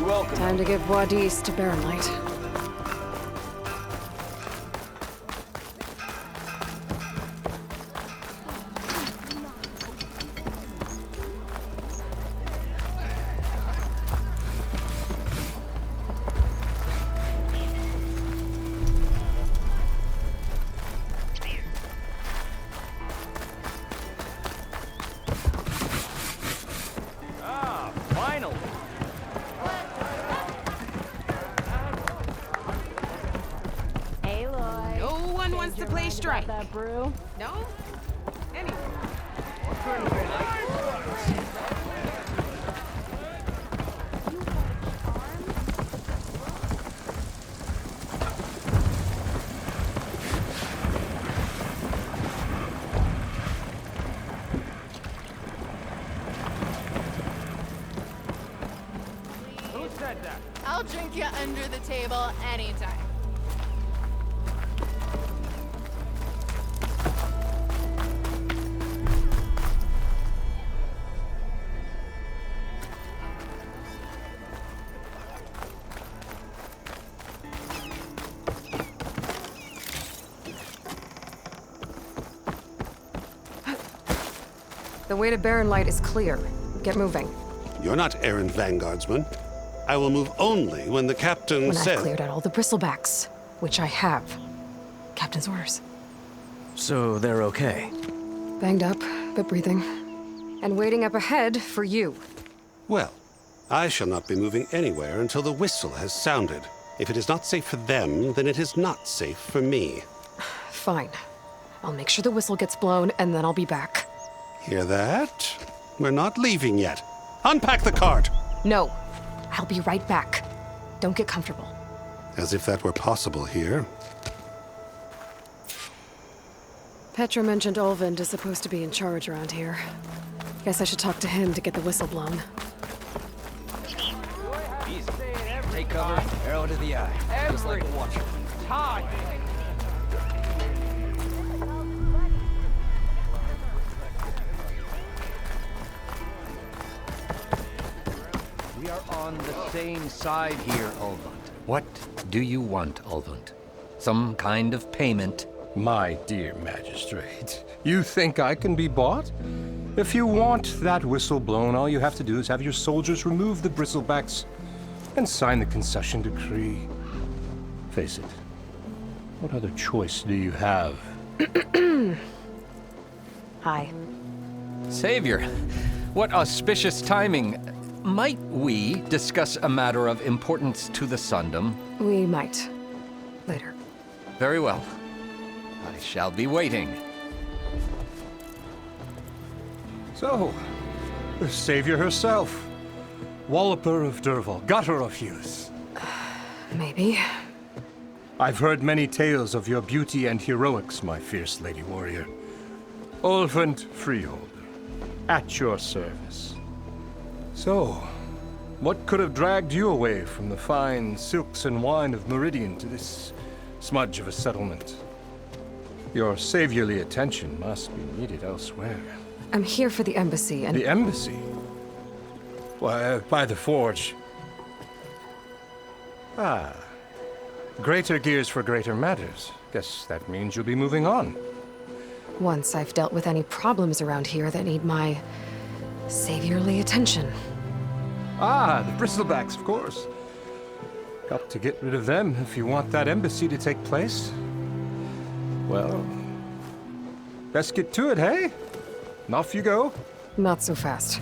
welcome. Time to give Wadis to Baron Light. Finally. Hey, Lloyd. No one wants to play strike. That brew? No? Anyway. Who said that? I'll drink you under the table anytime. The way to Baron Light is clear. Get moving. You're not errand vanguardsman. I will move only when the captain When says... I've cleared out all the Bristlebacks, which I have. Captain's orders. So they're okay? Banged up, but breathing. And waiting up ahead for you. Well, I shall not be moving anywhere until the whistle has sounded. If it is not safe for them, then it is not safe for me. Fine. I'll make sure the whistle gets blown, and then I'll be back. Hear that? We're not leaving yet. Unpack the cart! No. I'll be right back. Don't get comfortable. As if that were possible here. Petra mentioned Olvind is supposed to be in charge around here. Guess I should talk to him to get the whistle blown. Easy. Take cover, arrow to the eye. Just like a watcher. Time. We are on the same side here, Olvund. What do you want, Olvund? Some kind of payment? My dear magistrate, you think I can be bought? If you want that whistle blown, all you have to do is have your soldiers remove the Bristlebacks and sign the concession decree. Face it, what other choice do you have? Hi. Savior, what auspicious timing. Might we discuss a matter of importance to the Sundom? We might. Later. Very well. I shall be waiting. So, the savior herself, Walloper of Derval, gutter of youth. Maybe. I've heard many tales of your beauty and heroics, my fierce lady warrior. Olvund Freeholder, at your service. So, what could have dragged you away from the fine silks and wine of Meridian to this smudge of a settlement? Your saviorly attention must be needed elsewhere. I'm here for the embassy and... The embassy? Why, by the forge. Ah. Greater gears for greater matters. Guess that means you'll be moving on. Once I've dealt with any problems around here that need my saviorly attention. Ah, the Bristlebacks, of course. Got to get rid of them if you want that embassy to take place. Well, best get to it, hey? And off you go. Not so fast.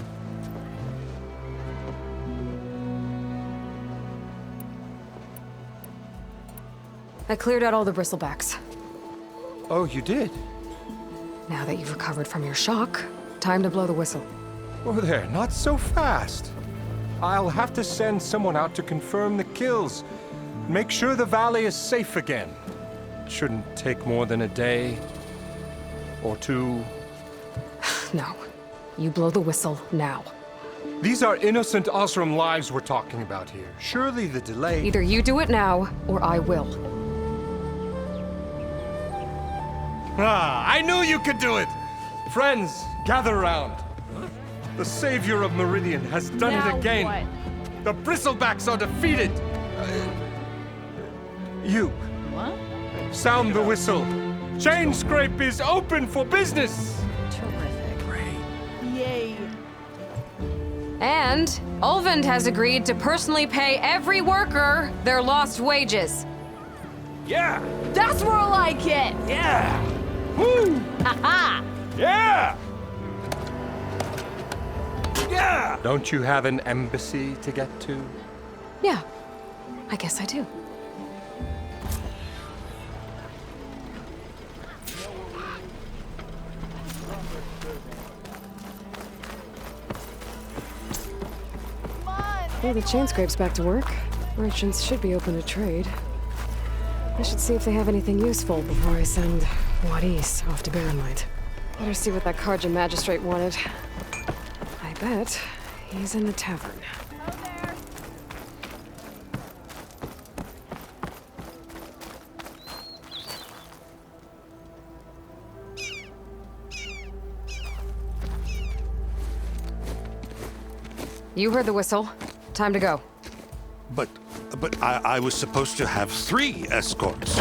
I cleared out all the Bristlebacks. Oh, you did? Now that you've recovered from your shock, time to blow the whistle. Oh there, not so fast. I'll have to send someone out to confirm the kills. Make sure the valley is safe again. Shouldn't take more than a day or two. No. You blow the whistle now. These are innocent Osram lives we're talking about here. Surely the delay... Either you do it now, or I will. Ah, I knew you could do it! Friends, gather around. The savior of Meridian has done it again. The Bristlebacks are defeated! You. What? Sound the whistle. Chain Scrape is open for business! Terrific. Yay. And Ulvund has agreed to personally pay every worker their lost wages. Yeah! That's more like it! Yeah! Woo! Ha Yeah! Yeah! Don't you have an embassy to get to? Yeah, I guess I do. Well, the chain scrape's back to work. Merchants should be open to trade. I should see if they have anything useful before I send Wadis off to Barrenlight. Better see what that Karja magistrate wanted. I bet he's in the tavern. You heard the whistle. Time to go. But I was supposed to have 3 escorts.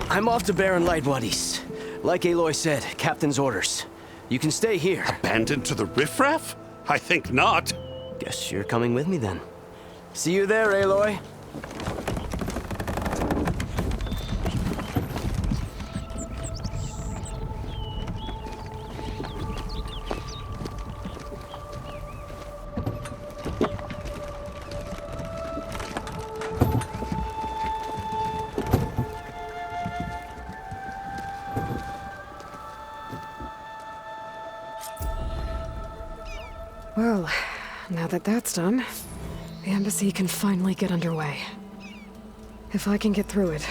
I'm off to Baron Lightwadis. Like Aloy said, Captain's orders. You can stay here. Abandoned to the riffraff? I think not. Guess you're coming with me then. See you there, Aloy. Well, now that that's done, the embassy can finally get underway. If I can get through it,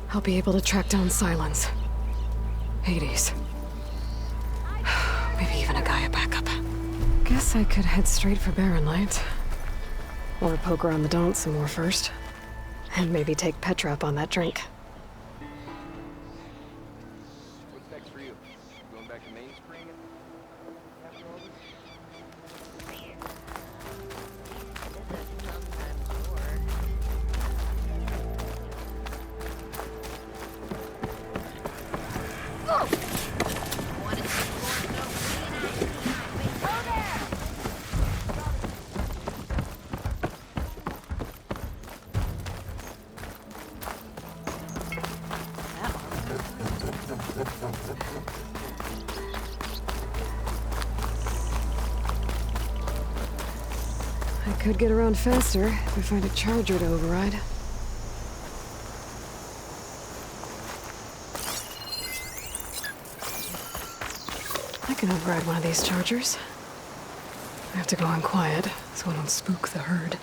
I'll be able to track down Silence, Hades, maybe even a Gaia backup. Guess I could head straight for Barrenlight. Or poke around the Daunt some more first. And maybe take Petra up on that drink. What's next for you? Going back to mainspring after all this? I could get around faster if I find a charger to override. I can override one of these chargers. I have to go on quiet so I don't spook the herd.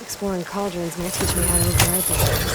Exploring cauldrons might teach me how to override them.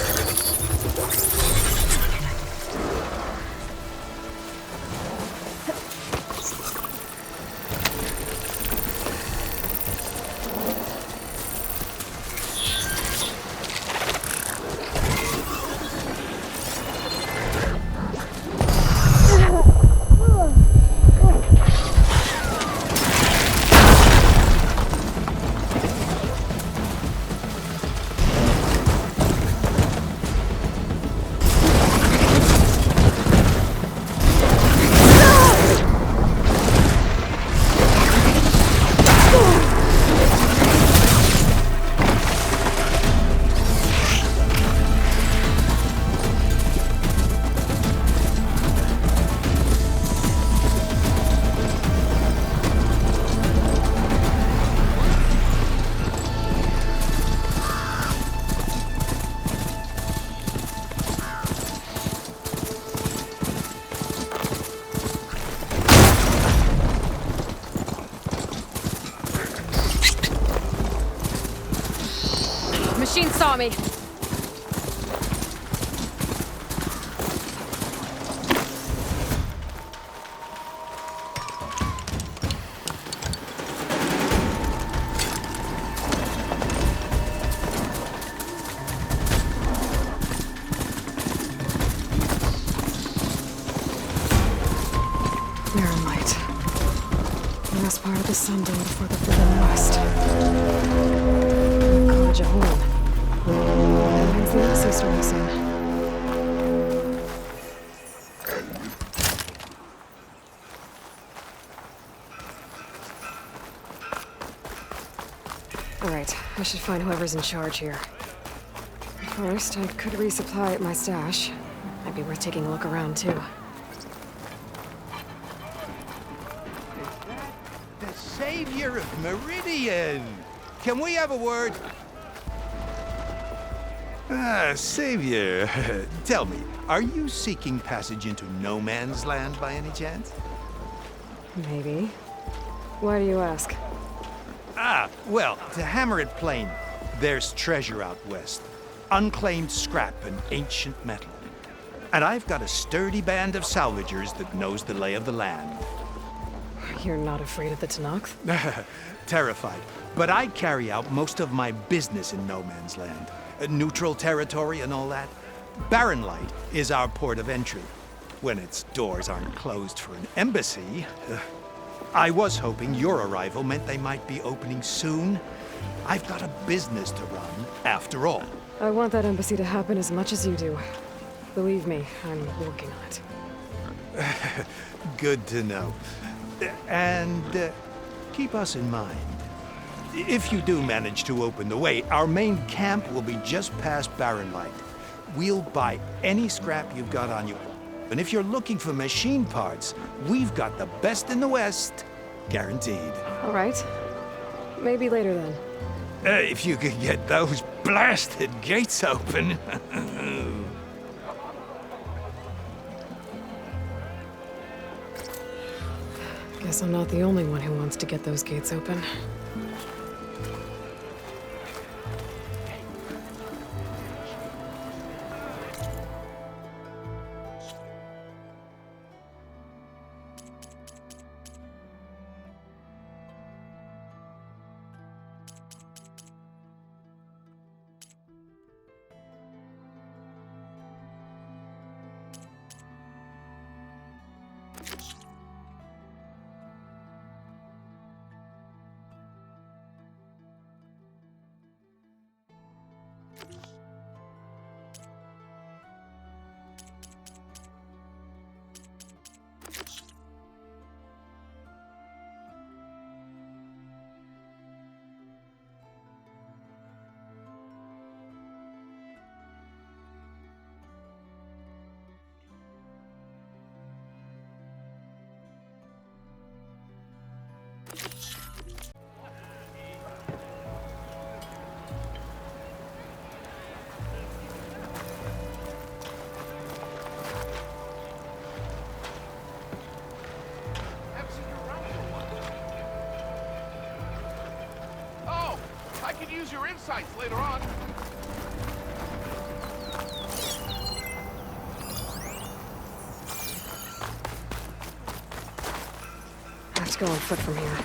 Machine saw me. last part of the sun done before the further west. Cottage at home. That means the embassy story soon. Alright, I should find whoever's in charge here. First, I could resupply at my stash. Might be worth taking a look around, too. The savior of Meridian! Can we have a word? Savior, tell me, are you seeking passage into no man's land by any chance? Maybe. Why do you ask? Well, to hammer it plain, there's treasure out west. Unclaimed scrap and ancient metal. And I've got a sturdy band of salvagers that knows the lay of the land. You're not afraid of the Tenakth? Terrified. But I carry out most of my business in no man's land. Neutral territory and all that. Barren Light is our port of entry. When its doors aren't closed for an embassy. I was hoping your arrival meant they might be opening soon. I've got a business to run, after all. I want that embassy to happen as much as you do. Believe me, I'm working on it. Good to know. And keep us in mind. If you do manage to open the way, our main camp will be just past Barren Light. We'll buy any scrap you've got on you. And if you're looking for machine parts, we've got the best in the West. Guaranteed. All right. Maybe later then. If you could get those blasted gates open. Guess I'm not the only one who wants to get those gates open. Use your insights later on. I have to go on foot from here.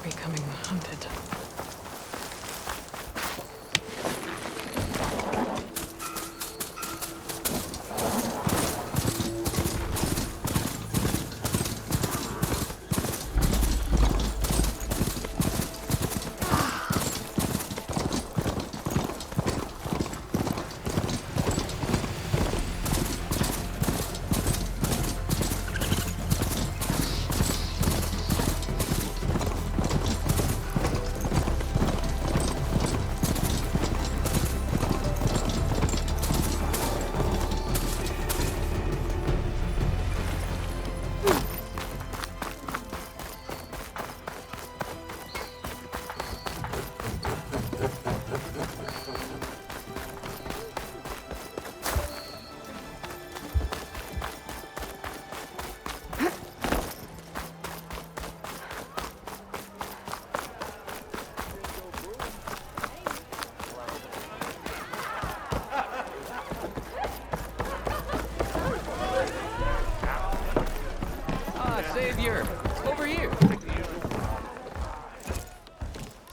Becoming hunted.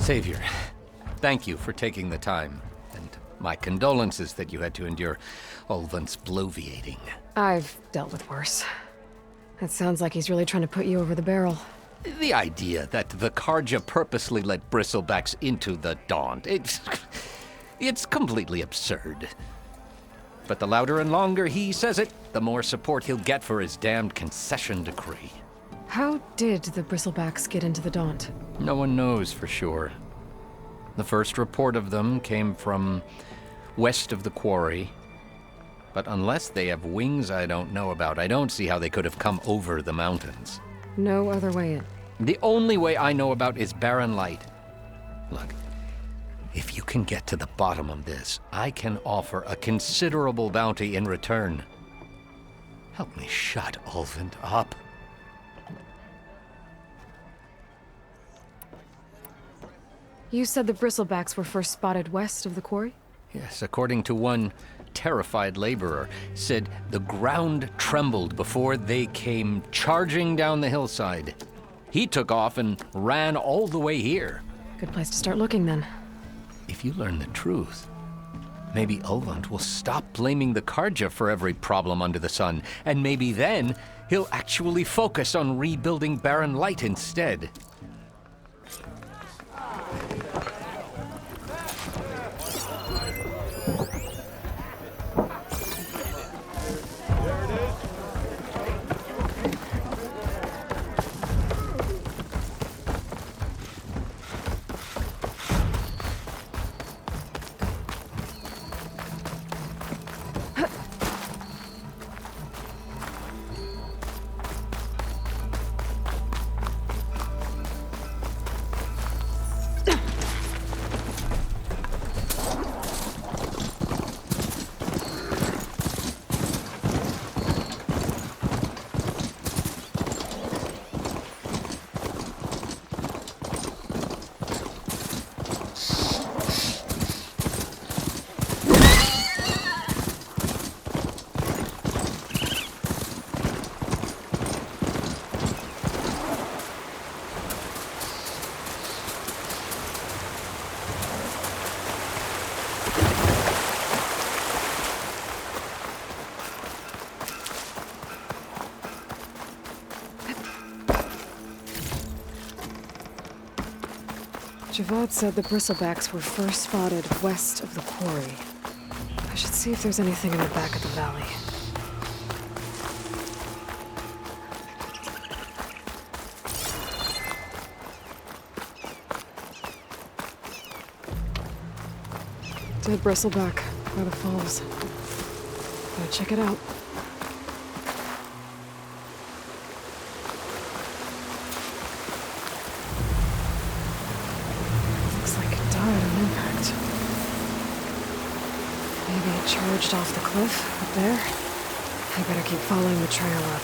Savior, thank you for taking the time. And my condolences that you had to endure Ulvant's bloviating. I've dealt with worse. It sounds like he's really trying to put you over the barrel. The idea that the Karja purposely let Bristlebacks into the Daunt, it's completely absurd. But the louder and longer he says it, the more support he'll get for his damned concession decree. How did the Bristlebacks get into the Daunt? No one knows for sure. The first report of them came from west of the quarry. But unless they have wings I don't know about, I don't see how they could have come over the mountains. No other way in. The only way I know about is barren light. Look, if you can get to the bottom of this, I can offer a considerable bounty in return. Help me shut Ulvant up. You said the Bristlebacks were first spotted west of the quarry? Yes, according to one terrified laborer, said the ground trembled before they came charging down the hillside. He took off and ran all the way here. Good place to start looking, then. If you learn the truth, maybe Ulvant will stop blaming the Karja for every problem under the sun, and maybe then he'll actually focus on rebuilding barren light instead. Javad said the Bristlebacks were first spotted west of the quarry. I should see if there's anything in the back of the valley. Dead Bristleback by the falls. Gotta check it out. Maybe it charged off the cliff up there. I better keep following the trail up.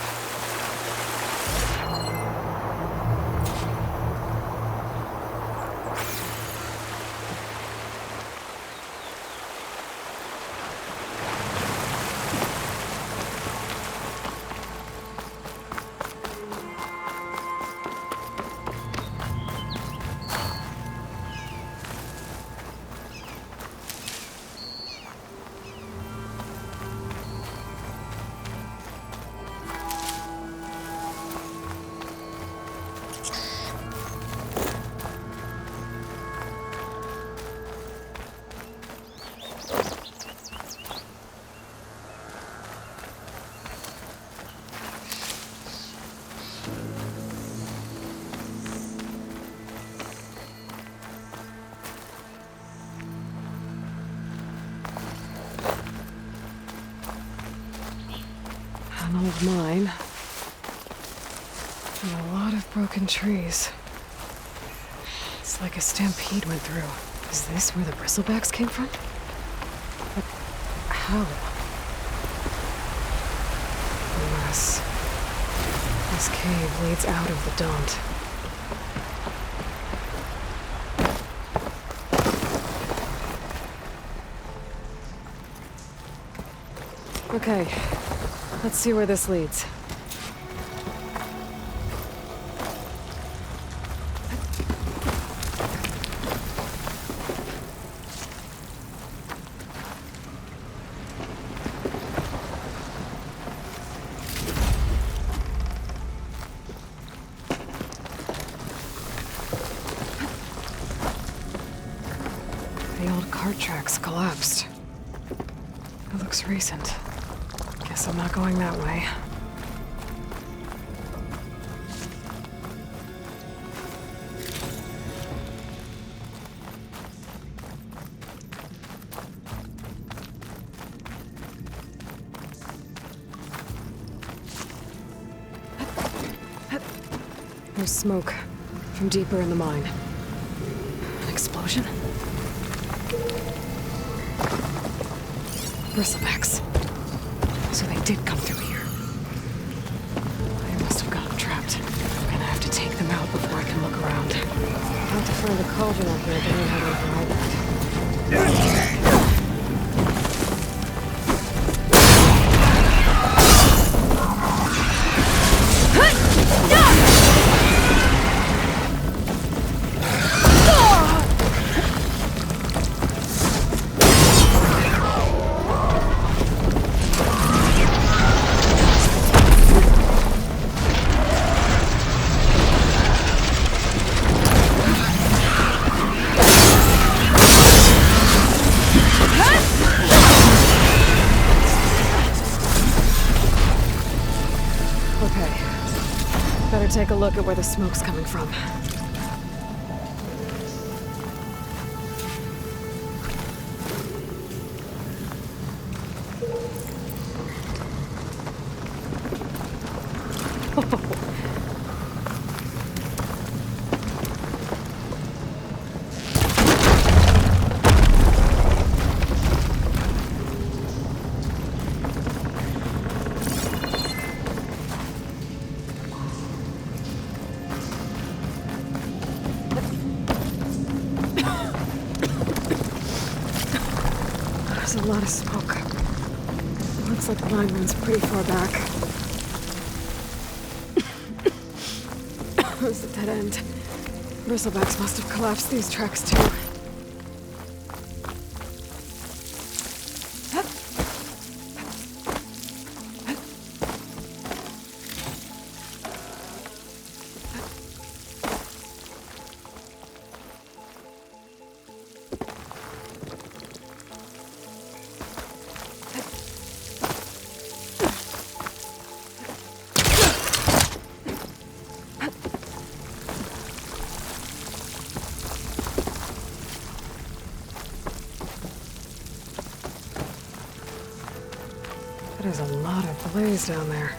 An old mine. And a lot of broken trees. It's like a stampede went through. Is this where the Bristlebacks came from? But how? Unless this cave leads out of the Daunt. Okay, let's see where this leads. The old cart tracks collapsed. It looks recent. Guess I'm not going that way. There's smoke from deeper in the mine. An explosion? Bristlebacks. So they did come through here. They must have gotten trapped. I'm gonna have to take them out before I can look around. I'll have to find the cauldron out here to learn how to override that. Take a look at where the smoke's coming from. There's a lot of smoke. It looks like the line runs pretty far back. There's a dead end. Bristlebacks must have collapsed these tracks too. There's a lot of blaze down there.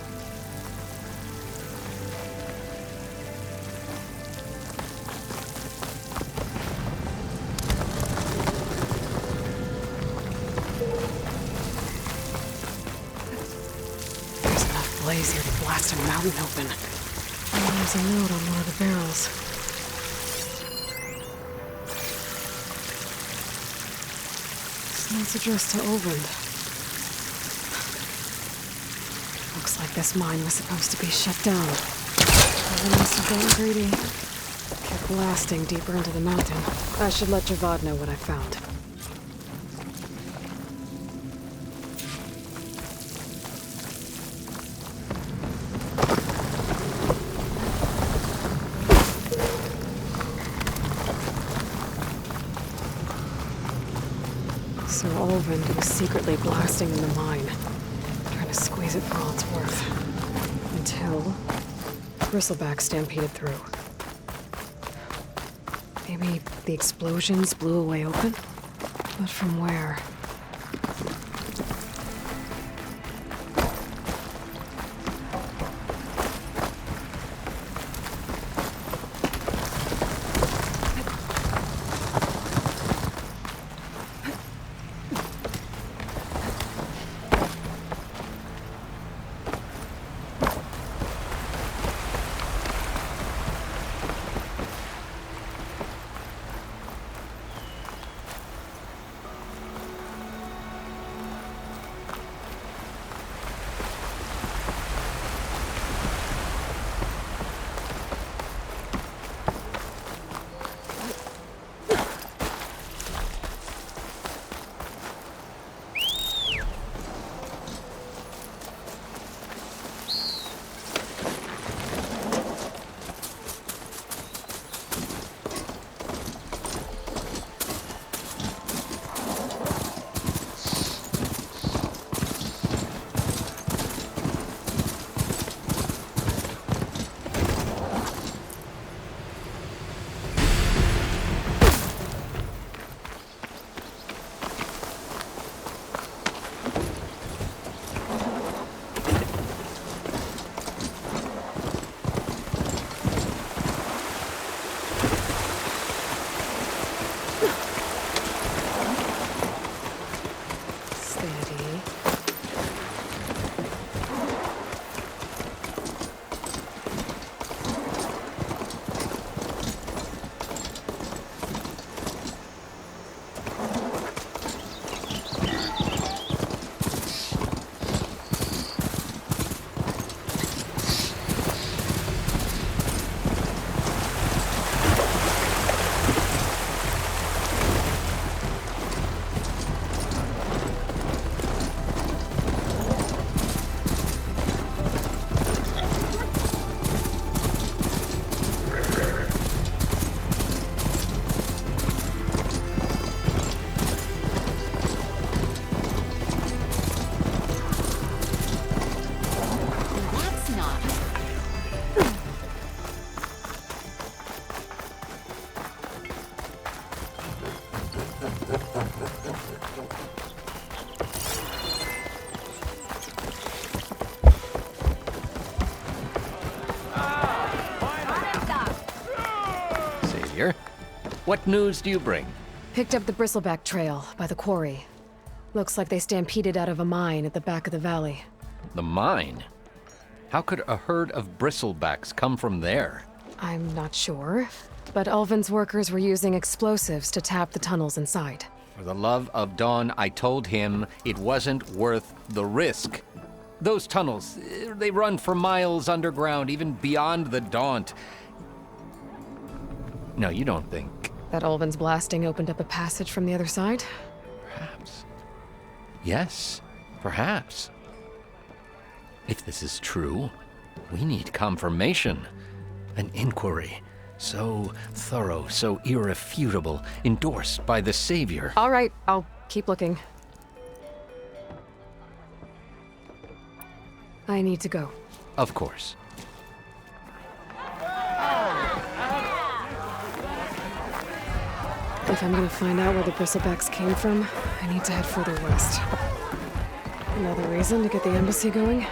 There's enough blaze here to blast a mountain open. Oh, there's a note on one of the barrels. This note's addressed to Olvend. Looks like this mine was supposed to be shut down. They must have gotten greedy. Kept blasting deeper into the mountain. I should let Javad know what I found. So Olvend was secretly blasting in the mine. Squeeze it for all it's worth. Until Bristlebacks stampeded through. Maybe the explosions blew a way open? But from where? familiar. What news do you bring? Picked up the Bristleback trail by the quarry. Looks like they stampeded out of a mine at the back of the valley. The mine? How could a herd of Bristlebacks come from there? I'm not sure, but Ulvin's workers were using explosives to tap the tunnels inside. For the love of Dawn, I told him it wasn't worth the risk. Those tunnels, they run for miles underground, even beyond the Daunt. No, you don't think... That Ulvin's blasting opened up a passage from the other side? Perhaps. Yes, perhaps. If this is true, we need confirmation. An inquiry. So thorough, so irrefutable, endorsed by the Savior. All right, I'll keep looking. I need to go. Of course. If I'm gonna find out where the Bristlebacks came from, I need to head further west. Another reason to get the embassy going?